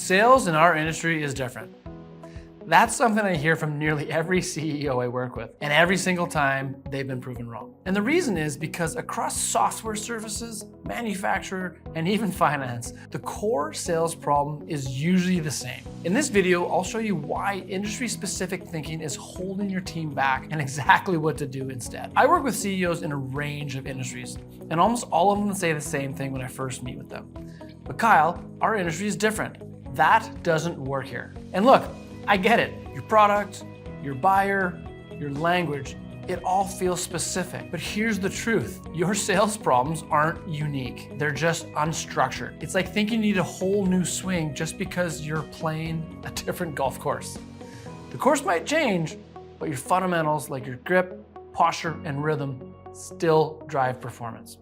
Sales in our industry is different. That's something I hear from nearly every CEO I work with, and every single time they've been proven wrong. And the reason is because across software services, manufacturer, and even finance, the core sales problem is usually the same. In this video, I'll show you why industry-specific thinking is holding your team back and exactly what to do instead. I work with CEOs in a range of industries, and almost all of them say the same thing when I first meet with them. But Kyle, our industry is different. That doesn't work here. And look, I get it. Your product, your buyer, your language, it all feels specific. But here's the truth. Your sales problems aren't unique. They're just unstructured. It's like thinking you need a whole new swing just because you're playing a different golf course. The course might change, but your fundamentals like your grip, posture, and rhythm still drive performance.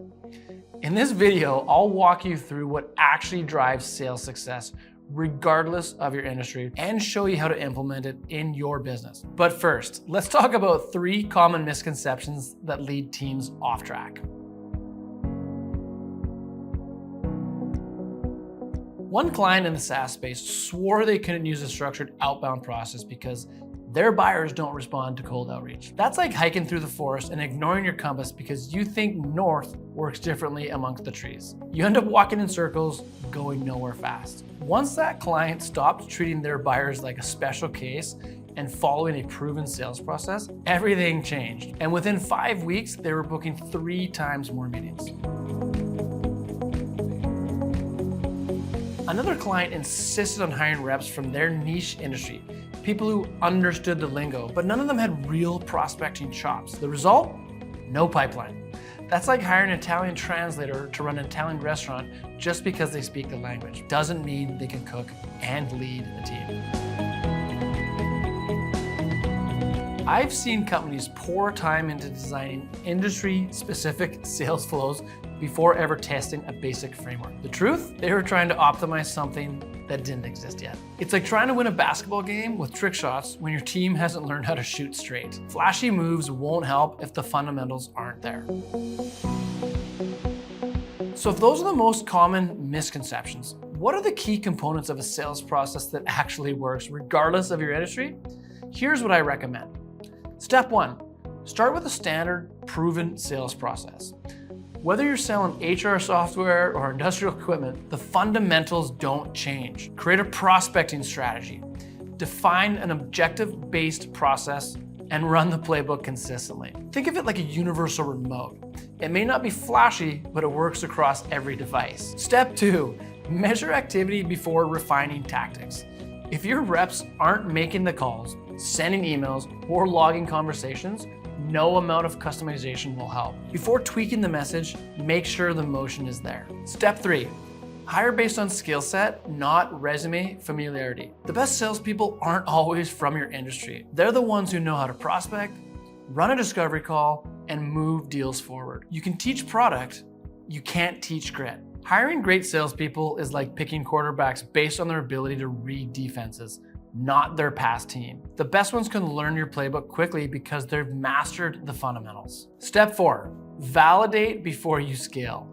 In this video, I'll walk you through what actually drives sales success regardless of your industry, and show you how to implement it in your business. But first, let's talk about 3 common misconceptions that lead teams off track. One client in the SaaS space swore they couldn't use a structured outbound process because their buyers don't respond to cold outreach. That's like hiking through the forest and ignoring your compass because you think north works differently amongst the trees. You end up walking in circles, going nowhere fast. Once that client stopped treating their buyers like a special case and following a proven sales process, everything changed. And within 5 weeks, they were booking 3 times more meetings. Another client insisted on hiring reps from their niche industry, people who understood the lingo, but none of them had real prospecting chops. The result? No pipeline. That's like hiring an Italian translator to run an Italian restaurant just because they speak the language. Doesn't mean they can cook and lead a team. I've seen companies pour time into designing industry-specific sales flows before ever testing a basic framework. The truth? They were trying to optimize something that didn't exist yet. It's like trying to win a basketball game with trick shots when your team hasn't learned how to shoot straight. Flashy moves won't help if the fundamentals aren't there. So if those are the most common misconceptions, what are the key components of a sales process that actually works regardless of your industry? Here's what I recommend. Step 1, start with a standard, proven sales process. Whether you're selling HR software or industrial equipment, the fundamentals don't change. Create a prospecting strategy. Define an objective-based process and run the playbook consistently. Think of it like a universal remote. It may not be flashy, but it works across every device. Step 2, measure activity before refining tactics. If your reps aren't making the calls, sending emails, or logging conversations, no amount of customization will help. Before tweaking the message, make sure the motion is there. Step 3, hire based on skill set, not resume familiarity. The best salespeople aren't always from your industry. They're the ones who know how to prospect, run a discovery call, and move deals forward. You can teach product, you can't teach grit. Hiring great salespeople is like picking quarterbacks based on their ability to read defenses, not their past team. The best ones can learn your playbook quickly because they've mastered the fundamentals. Step 4, validate before you scale.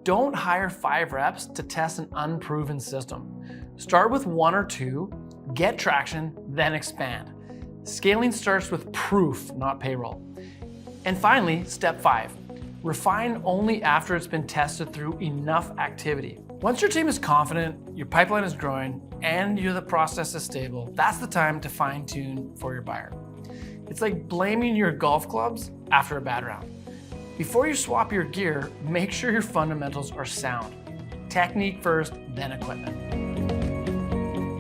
Don't hire 5 reps to test an unproven system. Start with 1 or 2, get traction, then expand. Scaling starts with proof, not payroll. And finally, step 5, refine only after it's been tested through enough activity. Once your team is confident, your pipeline is growing, and the process is stable, that's the time to fine-tune for your buyer. It's like blaming your golf clubs after a bad round. Before you swap your gear, make sure your fundamentals are sound. Technique first, then equipment.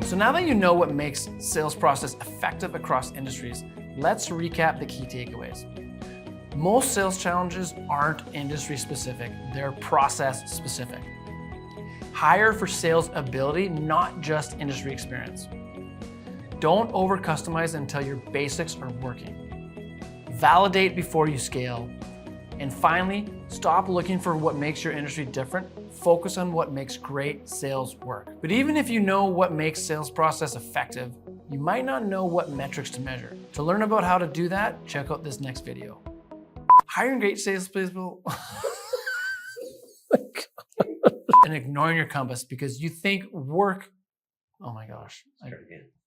So now that you know what makes sales process effective across industries, let's recap the key takeaways. Most sales challenges aren't industry specific, they're process specific. Hire for sales ability, not just industry experience. Don't over customize until your basics are working. Validate before you scale. And finally, stop looking for what makes your industry different. Focus on what makes great sales work. But even if you know what makes sales process effective, you might not know what metrics to measure. To learn about how to do that, check out this next video. Hiring great salespeople and ignoring your compass because you think work Oh my gosh. Start again.